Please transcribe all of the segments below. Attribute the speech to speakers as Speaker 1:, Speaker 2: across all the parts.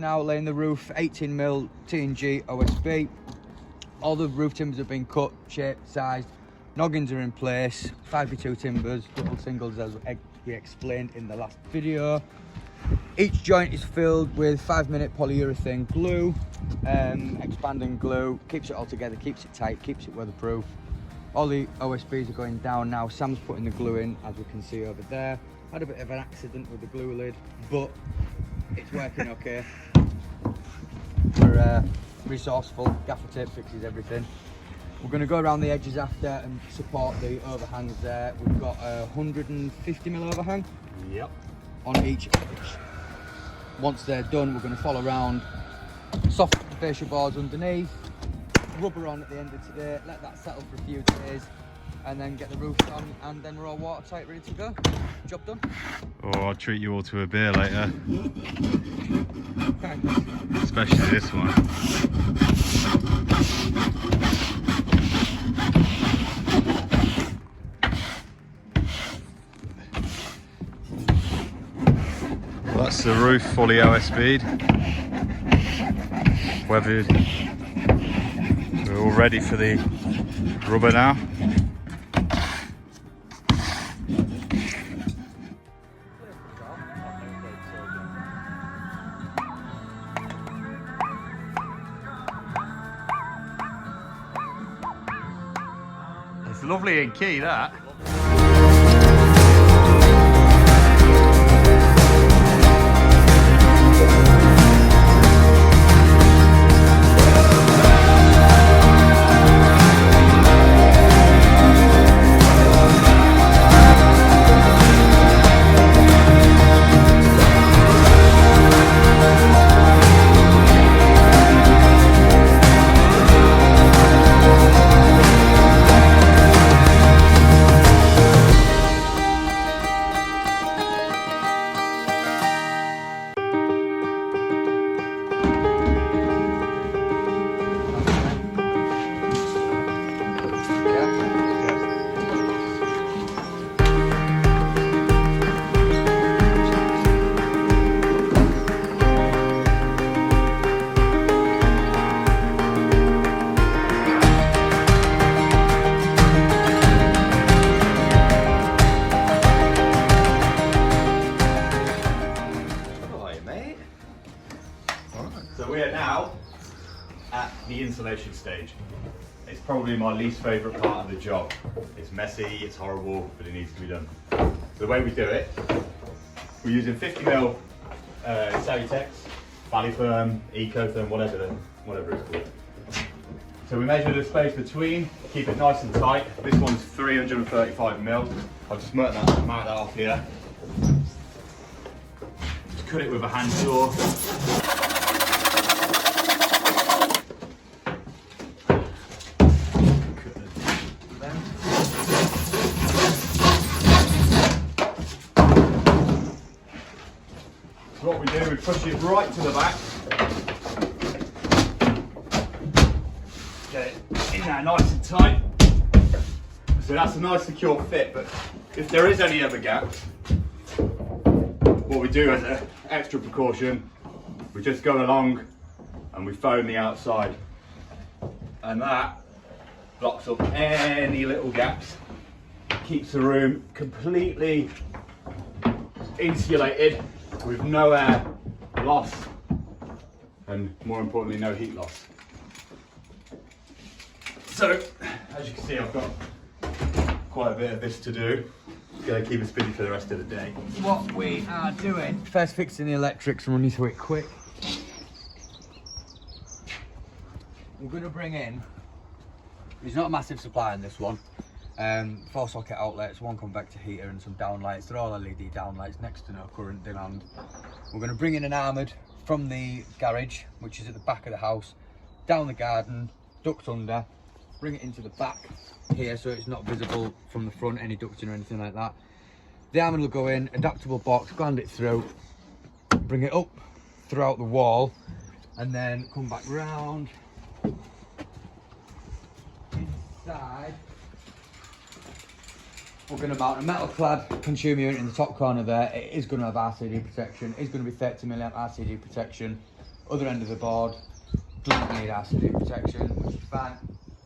Speaker 1: now, laying the roof, 18mm T&G OSB. All the roof timbers have been cut, shaped, sized. Noggins are in place, 5x2 timbers, double singles as we explained in the last video. Each joint is filled with 5-minute polyurethane glue, expanding glue, keeps it all together, keeps it tight, keeps it weatherproof. All the OSBs are going down now. Sam's putting the glue in, as we can see over there. Had a bit of an accident with the glue lid, but it's working okay. We're resourceful, gaffer tape fixes everything. We're going to go around the edges after and support the overhangs there. We've got a 150mm overhang.
Speaker 2: Yep.
Speaker 1: On each edge. Once they're done, we're going to follow around, soft fascia boards underneath, rubber on at the end of today, let that settle for a few days, and then get the roof on, and then we're all watertight, ready to go. Job done.
Speaker 2: Oh, I'll treat you all to a beer later. Especially this one. That's the roof fully OSB'd. Weathered. We're all ready for the rubber now. It's lovely and key, that. So we are now at the insulation stage. It's probably my least favourite part of the job. It's messy, it's horrible, but it needs to be done. So the way we do it, we're using 50mm Cellutex, Valleyfirm, Ecotherm, whatever it's called. So we measure the space between, keep it nice and tight. This one's 335mm. I'll just mark that off here. Just cut it with a hand saw. So what we do, we push it right to the back. Get it in there nice and tight. So that's a nice secure fit, but if there is any other gaps, what we do as an extra precaution, we just go along and we foam the outside. And that blocks up any little gaps, keeps the room completely insulated with no air loss and, more importantly, no heat loss. So, as you can see, I've got quite a bit of this to do. It's going to keep us busy for the rest of the day.
Speaker 1: What we are doing, first fixing the electrics and running through it quick. We're going to bring in, there's not a massive supply on this one, 4 socket outlets, 1 convector heater and some downlights. They're all LED downlights, next to no current demand. We're going to bring in an armoured from the garage, which is at the back of the house, down the garden, duct under, bring it into the back here so it's not visible from the front, any ducting or anything like that. The armoured will go in, adaptable box, gland it through, bring it up throughout the wall, and then come back round inside. We're going to mount a metal clad consumer unit in the top corner there. It is going to have RCD protection. It's going to be 30mm RCD protection. Other end of the board doesn't need RCD protection, which is fine.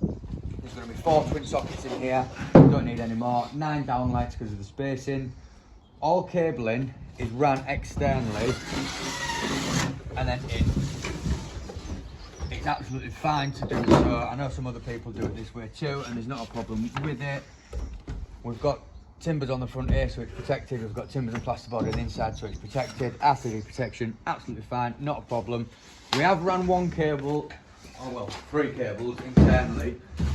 Speaker 1: There's going to be 4 twin sockets in here, don't need any more. 9 downlights because of the spacing. All cabling is ran externally and then in. It's absolutely fine to do so. I know some other people do it this way too, and there's not a problem with it. We've got timbers on the front here, so it's protected. We've got timbers and plasterboard on the inside, so it's protected. RCD protection, absolutely fine, not a problem. We have run 1 cable, oh well, 3 cables internally,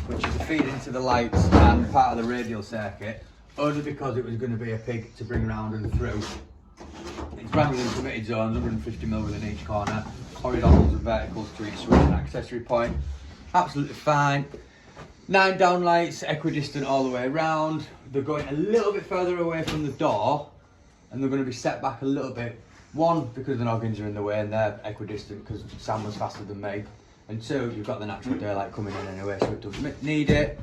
Speaker 1: which is a feed into the lights and part of the radial circuit, only because it was going to be a pig to bring round and through. It's ran within permitted zones, 150mm within each corner, horizontals and verticals to each switch and accessory point. Absolutely fine. 9 downlights, equidistant all the way around. They're going a little bit further away from the door, and they're going to be set back a little bit. 1, because the noggins are in the way and they're equidistant because Sam was faster than me. And 2, you've got the natural daylight coming in anyway, so it doesn't need it.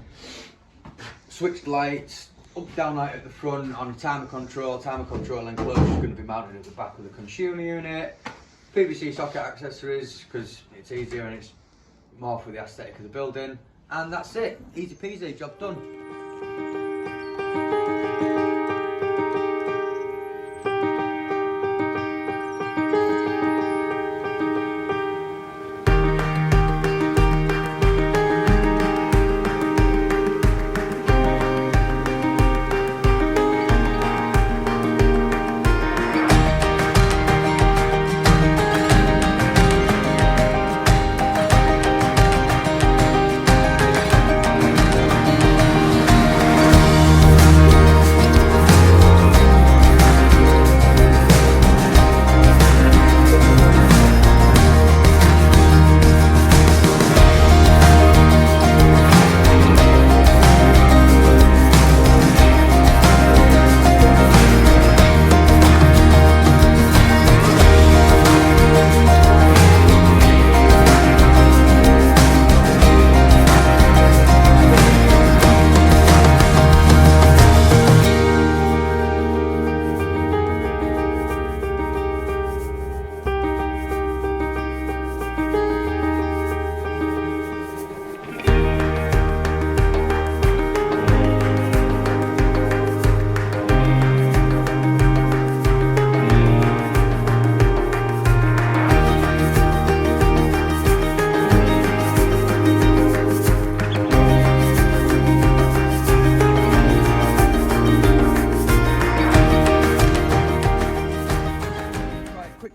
Speaker 1: Switched lights, up down light at the front on a timer control enclosure is going to be mounted at the back of the consumer unit. PVC socket accessories because it's easier and it's more for the aesthetic of the building. And that's it, easy peasy, job done.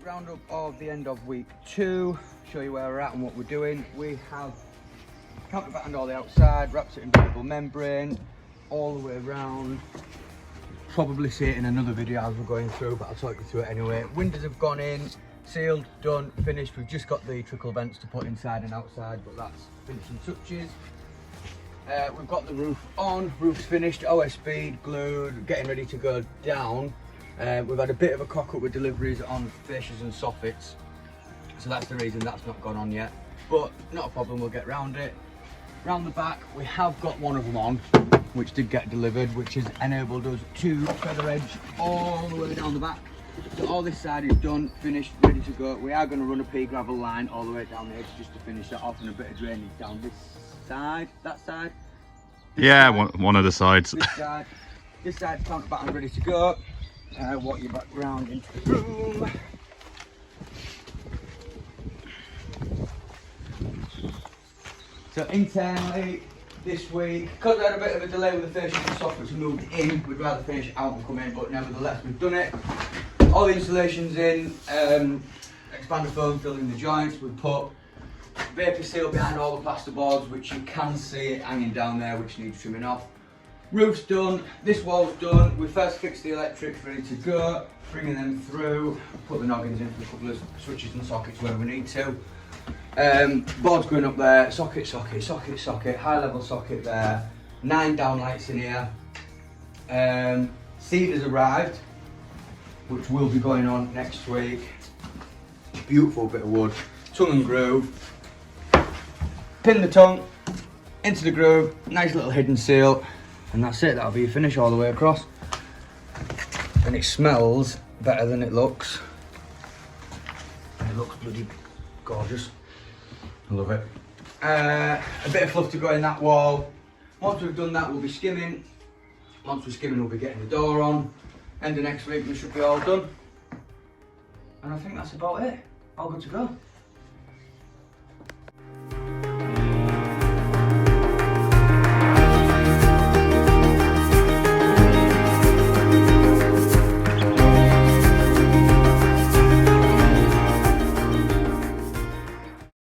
Speaker 1: Roundup of the end of week 2, show you where we're at and what we're doing. We have counterbattened all the outside, wrapped it in visible membrane all the way around. Probably see it in another video as we're going through, but I'll talk you through it anyway. Windows have gone in, sealed, done, finished. We've just got the trickle vents to put inside and outside, but that's finishing touches. We've got the roof on, roof's finished, OSB glued, getting ready to go down. We've had a bit of a cock up with deliveries on fascias and soffits, so that's the reason that's not gone on yet, but not a problem, we'll get round it. Round the back we have got one of them on, which did get delivered, which has enabled us to feather edge all the way down the back. So all this side is done, finished, ready to go. We are going to run a pea gravel line all the way down the edge just to finish that off, and a bit of drainage down this side, that side.
Speaker 2: Yeah, one of the sides.
Speaker 1: This side's counterbattened, ready to go. Walk you back round into the room. So internally, this week, because I had a bit of a delay with the fascias and soffits moved in, we'd rather finish it out and come in, but nevertheless we've done it. All the insulation's in, expander foam filling the joints. We've put vapor seal behind all the plaster boards, which you can see it hanging down there, which needs trimming off. Roof's done, this wall's done. We first fixed the electrics ready to go, bringing them through, put the noggins in for a couple of switches and sockets where we need to. Boards going up there, socket, high level socket there, 9 downlights in here. Seed has arrived, which will be going on next week. Beautiful bit of wood, tongue and groove. Pin the tongue into the groove, nice little hidden seal. And that's it, that'll be a finish all the way across. And it smells better than it looks. And it looks bloody gorgeous. I love it. A bit of fluff to go in that wall. Once we've done that, we'll be skimming. Once we're skimming, we'll be getting the door on. End of next week, we should be all done. And I think that's about it. All good to go.